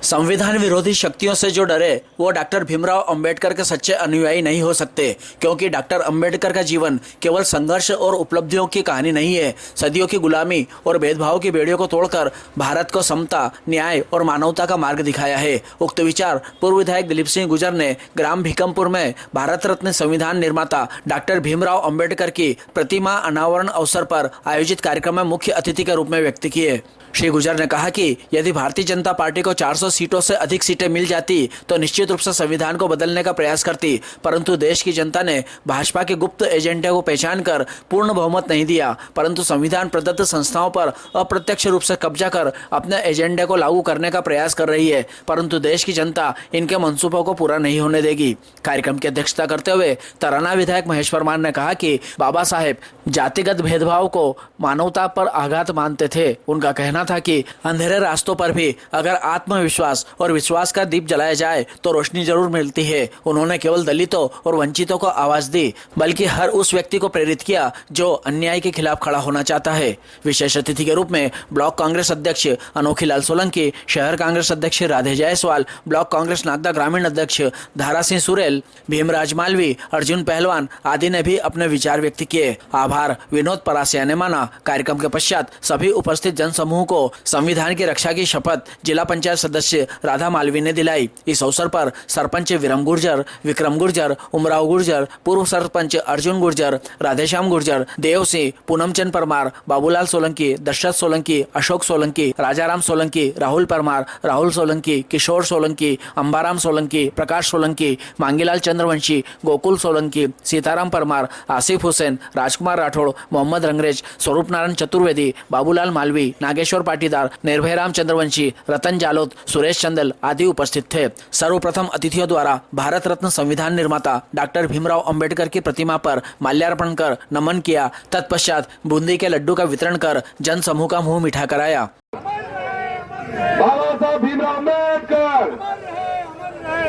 संविधान विरोधी शक्तियों से जो डरे वो डॉक्टर भीमराव अंबेडकर के सच्चे अनुयायी नहीं हो सकते, क्योंकि डॉक्टर अंबेडकर का जीवन केवल संघर्ष और उपलब्धियों की कहानी नहीं है। सदियों की गुलामी और भेदभाव की बेड़ियों को तोड़कर भारत को समता, न्याय और मानवता का मार्ग दिखाया है। उक्त विचार पूर्व विधायक दिलीप सिंह गुर्जर ने ग्राम भीकमपुर में भारत रत्न संविधान निर्माता डॉक्टर भीमराव अंबेडकर की प्रतिमा अनावरण अवसर पर आयोजित कार्यक्रम में मुख्य अतिथि के रूप में व्यक्त किए। श्री गुर्जर ने कहा कि यदि भारतीय जनता पार्टी को 400 सीटों से अधिक सीटें मिल जाती तो निश्चित रूप से संविधान को बदलने का प्रयास करती, परंतु देश की जनता ने भाजपा के गुप्त एजेंडे को पहचान कर पूर्ण बहुमत नहीं दिया, परंतु संविधान प्रदत्त संस्थाओं पर अप्रत्यक्ष रूप से कब्जा कर अपने एजेंडे को लागू करने का प्रयास कर रही है, परंतु देश की जनता इनके मंसूबों को पूरा नहीं होने देगी। कार्यक्रम की अध्यक्षता करते हुए तराना विधायक महेश परमार ने कहा कि बाबा साहेब जातिगत भेदभाव को मानवता पर आघात मानते थे। उनका कहना था कि अंधेरे रास्तों पर भी अगर आत्मविश्वास और विश्वास का दीप जलाया जाए तो रोशनी जरूर मिलती है। उन्होंने केवल दलितों और वंचितों को आवाज दी, बल्कि हर उस व्यक्ति को प्रेरित किया जो अन्याय के खिलाफ खड़ा होना चाहता है। विशेष अतिथि के रूप में ब्लॉक कांग्रेस अध्यक्ष अनोखी लाल सोलंकी, शहर कांग्रेस अध्यक्ष राधे जायसवाल, ब्लॉक कांग्रेस नागदा ग्रामीण अध्यक्ष धारा सिंह सुरेल, भीमराज मालवी, अर्जुन पहलवान आदि ने भी अपने विचार व्यक्त किए। आभार विनोद परासिया ने माना। कार्यक्रम के पश्चात सभी उपस्थित जनसमूह को संविधान की रक्षा की शपथ जिला पंचायत सदस्य राधा मालवी ने दिलाई। इस अवसर पर सरपंच विक्रम गुर्जर, उमराव गुर्जर, पूर्व सरपंच अर्जुन गुर्जर, राधेश्याम गुर्जर, देव सिंह, पूनमचंद परमार, बाबूलाल सोलंकी, दशरथ सोलंकी, अशोक सोलंकी, राजाराम सोलंकी, राहुल परमार, राहुल सोलंकी, किशोर सोलंकी, अंबाराम सोलंकी, प्रकाश सोलंकी, मांगीलाल चंद्रवंशी, गोकुल सोलंकी, सीताराम परमार, आसिफ हुसैन, राजकुमार राठौड़, मोहम्मद रंगरेज, स्वरूप नारायण चतुर्वेदी, बाबूलाल मालवी, नागेश्वर पाटीदार, निर्भयराम चंद्रवंशी, रतन जालोत, सुरेश चंदल आदि उपस्थित थे। सर्वप्रथम अतिथियों द्वारा भारत रत्न संविधान निर्माता डॉक्टर भीमराव अंबेडकर की प्रतिमा पर माल्यार्पण कर नमन किया। तत्पश्चात बूंदी के लड्डू का वितरण कर जन समूह का मुंह मीठा कराया। बाबा साहब भीमराव अम्बेडकर,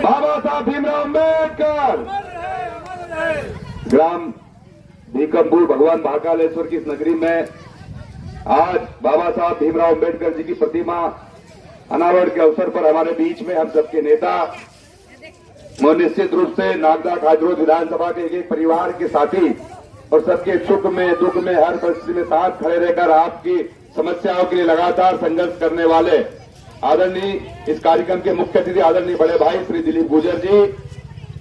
बाबा साहब भीमराव अम्बेडकर। ग्राम भीकमपुर भगवान महाकालेश्वर की इस नगरी में आज बाबा साहब भीमराव अम्बेडकर जी की प्रतिमा अनावरण के अवसर पर हमारे बीच में हम सबके नेता निश्चित रूप से नागदा खाजरोद विधानसभा के एक परिवार के साथी और सबके सुख में दुख में हर परिस्थिति में साथ खड़े रहकर आपकी समस्याओं के लिए लगातार संघर्ष करने वाले आदरणीय इस कार्यक्रम के मुख्य अतिथि आदरणीय बड़े भाई श्री दिलीप गुर्जर जी,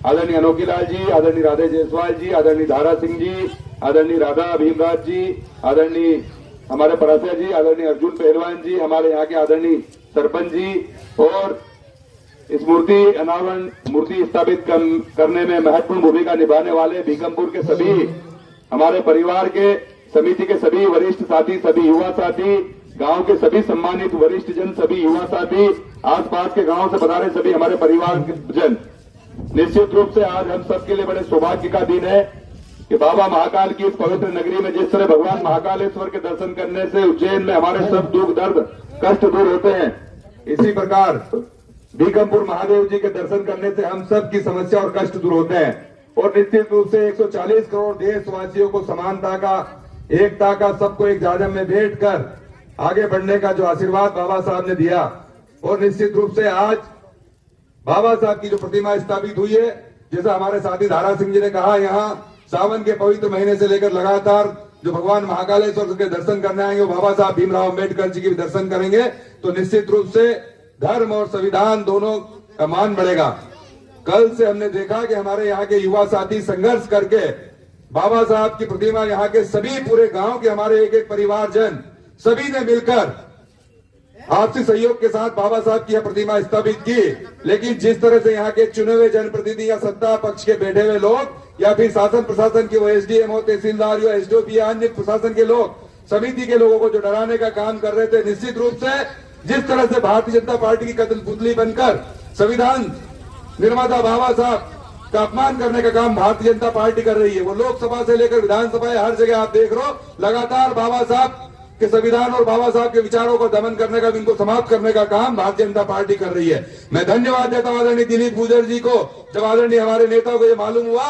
आदरणीय अनोखी लाल जी, आदरणीय राधे जायसवाल जी, आदरणीय धारा सिंह जी, आदरणीय राधा भीमराज जी, आदरणीय हमारे परासिया जी, आदरणीय अर्जुन पहलवान जी, हमारे यहाँ के आदरणीय सरपंच जी और इस मूर्ति स्थापित करने में महत्वपूर्ण भूमिका निभाने वाले भीकमपुर के सभी हमारे परिवार के समिति के सभी वरिष्ठ साथी, सभी युवा साथी, गांव के सभी सम्मानित वरिष्ठ जन, सभी युवा साथी, आसपास के गांव से पधारे सभी हमारे परिवार के जन। निश्चित रूप से आज हम सबके लिए बड़े सौभाग्य का दिन है कि बाबा महाकाल की इस पवित्र नगरी में जिस तरह भगवान महाकालेश्वर के दर्शन करने से उज्जैन में हमारे सब दुख दर्द कष्ट दूर होते हैं, इसी प्रकार भीकमपुर महादेव जी के दर्शन करने से हम सब की समस्या और कष्ट दूर होते हैं। और निश्चित रूप से 140 करोड़ देशवासियों को समानता का, एकता का, सबको एक जाजम में भेंट कर आगे बढ़ने का जो आशीर्वाद बाबा साहब ने दिया, और निश्चित रूप से आज बाबा साहब की जो प्रतिमा स्थापित हुई है, जैसा हमारे साथी धारा सिंह जी ने कहा, यहाँ सावन के पवित्र महीने से लेकर लगातार जो भगवान महाकालेश्वर के दर्शन करने आएंगे वो बाबा साहब भीमराव अम्बेडकर जी के भी दर्शन करेंगे, तो निश्चित रूप से धर्म और संविधान दोनों का मान बढ़ेगा। कल से हमने देखा कि हमारे यहाँ के युवा साथी संघर्ष करके बाबा साहब की प्रतिमा यहाँ के सभी पूरे गांव के हमारे एक एक परिवारजन सभी ने मिलकर आपसी सहयोग के साथ बाबा साहब की यह प्रतिमा स्थापित की। लेकिन जिस तरह से यहाँ के चुने हुए जनप्रतिनिधि या सत्ता पक्ष के बैठे हुए लोग या फिर शासन प्रशासन के वो एसडीएम हो, तहसीलदार या एसडीओपी या अन्य प्रशासन के लोग, समिति के लोगों को जो डराने का काम कर रहे थे, निश्चित रूप से जिस तरह से भारतीय जनता पार्टी की कत्ल पुतली बनकर संविधान निर्माता बाबा साहब का अपमान करने का काम भारतीय जनता पार्टी कर रही है, वो लोकसभा से लेकर विधानसभा हर जगह आप देख रहे हो, लगातार बाबा साहब के संविधान और बाबा साहब के विचारों को दमन करने का, इनको समाप्त करने का काम भारतीय जनता पार्टी कर रही है। मैं धन्यवाद देता हूं आदरणीय दिलीप गुर्जर जी को, जब आदरणीय हमारे नेताओं को ये मालूम हुआ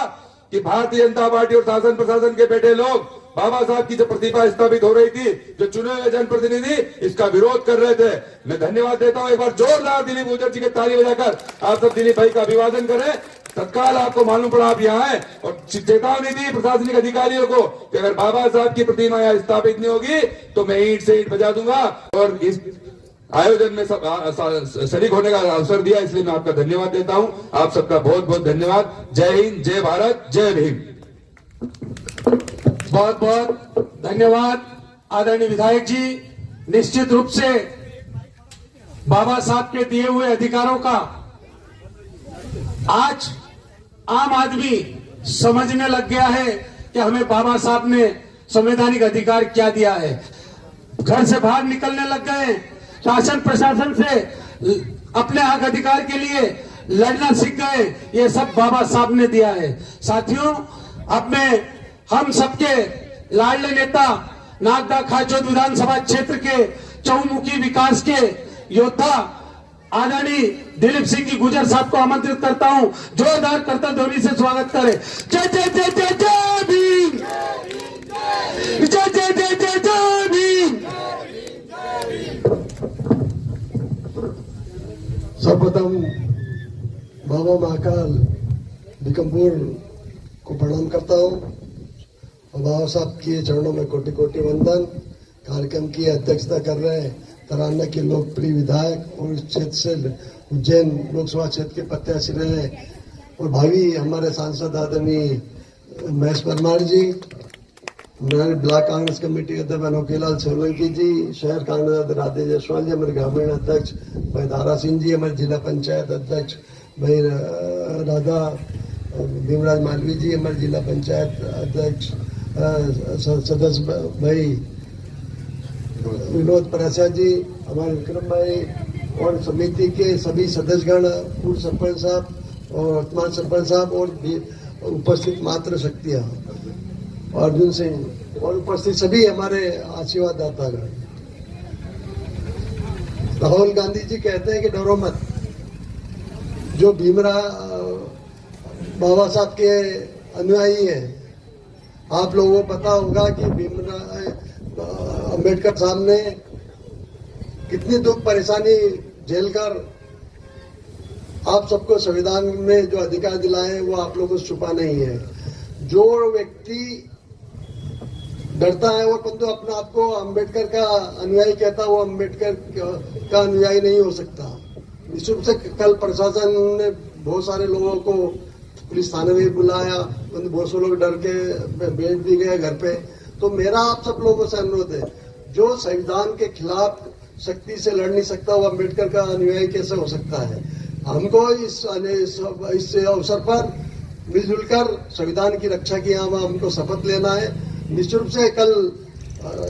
कि भारतीय जनता पार्टी और शासन प्रशासन के बैठे लोग बाबा साहब की जो प्रतिमा स्थापित हो रही थी, जो चुने हुए जनप्रतिनिधि इसका विरोध कर रहे थे। मैं धन्यवाद देता हूं। एक बार जोरदार दिलीप गुर्जर जी के ताली बजाकर आप सब दिलीप भाई का अभिवादन करें। तत्काल आपको मालूम पड़ा आप यहाँ हैं और चेतावनी दी प्रशासनिक अधिकारियों को कि अगर बाबा साहब की प्रतिमा यहाँ स्थापित नहीं होगी तो मैं ईंट से ईंट बजा दूंगा। और इस आयोजन में शरीक होने का अवसर दिया, इसलिए मैं आपका धन्यवाद देता हूं। आप सबका बहुत बहुत धन्यवाद। जय हिंद, जय भारत, जय भीम। बहुत बहुत धन्यवाद आदरणीय विधायक जी। निश्चित रूप से बाबा साहब के दिए हुए अधिकारों का आज आम आदमी समझने लग गया है कि हमें बाबा साहब ने संवैधानिक अधिकार क्या दिया है। घर से बाहर निकलने लग गए, शासन प्रशासन से अपने हक अधिकार के लिए लड़ना सीख गए। ये सब बाबा साहब ने दिया है। साथियों, अब मैं हम सबके लाडले नेता नागदा खाचोद विधानसभा क्षेत्र के चहुमुखी विकास के योद्धा आदरणीय दिलीप सिंह जी गुर्जर साहब को आमंत्रित करता हूं। जोरदार करतल ध्वनि से स्वागत करें। जय जय जय जय जय भीम, जय जय जय जय जय भीम। सर्वप्रथम बाबा महाकाल बिकमपुर को प्रणाम करता हूँ और बाबा साहब के चरणों में कोटि कोटि वंदन। कार्यक्रम की अध्यक्षता कर रहे हैं तराना के लोकप्रिय विधायक और इस क्षेत्र से उज्जैन लोकसभा क्षेत्र के प्रत्याशी रहे और भावी हमारे सांसद आदरणीय महेश परमार जी, हमारे ब्लॉक कांग्रेस कमेटी के अध्यक्ष अनोखीलाल सोलंकी जी, शहर कांग्रेस अध्यक्ष राधे जायसवाल जी, हमारे ग्रामीण अध्यक्ष भाई दारा सिंह जी, हमारे जिला पंचायत अध्यक्ष भाई राधा भीमराज मालवी जी, हमारे जिला पंचायत अध्यक्ष सदस्य भाई विनोद परासिया जी, हमारे विक्रम भाई और समिति के सभी सदस्यगण, पूर्व सरपंच साहब और वर्तमान सरपंच साहब और उपस्थित मात्र शक्तियां, अर्जुन सिंह और उपस्थित सभी हमारे आशीर्वाद दातागण। राहुल गांधी जी कहते हैं कि डरो मत। जो बाबा साहब के अनुयायी हैं, आप लोगों को पता होगा कि अम्बेडकर साहब ने कितनी दुख परेशानी झेलकर आप सबको संविधान में जो अधिकार दिलाए वो आप लोगों से छुपा नहीं है। जो व्यक्ति डरता है वो परंतु अपने आप को अम्बेडकर का अनुयायी कहता है, वो अम्बेडकर का अनुयायी नहीं हो सकता। निश्चित से कल प्रशासन ने बहुत सारे लोगों को पुलिस थाने में बुलाया, बहुत से लोग डर के भेज भी गए घर पे। तो मेरा आप सब लोगों से अनुरोध है, जो संविधान के खिलाफ शक्ति से लड़ नहीं सकता वो अम्बेडकर का अनुयायी कैसे हो सकता है। हमको इस अवसर पर मिलजुल कर संविधान की रक्षा की हमको शपथ लेना है। निश्चित रूप से कल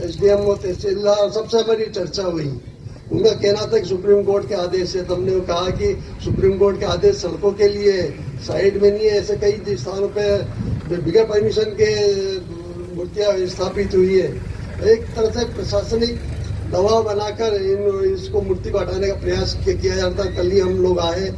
एसडीएम और तहसीलदार सबसे हमारी चर्चा हुई। उनका कहना था कि सुप्रीम कोर्ट के आदेश है, तब ने कहा कि सुप्रीम कोर्ट के आदेश सड़कों के लिए साइड में नहीं है। ऐसे कई स्थानों पे बिगैर परमिशन के मूर्तियां स्थापित हुई है। एक तरह से प्रशासनिक दबाव बनाकर इसको मूर्ति को हटाने का प्रयास किया जाता। कल ही हम लोग आए।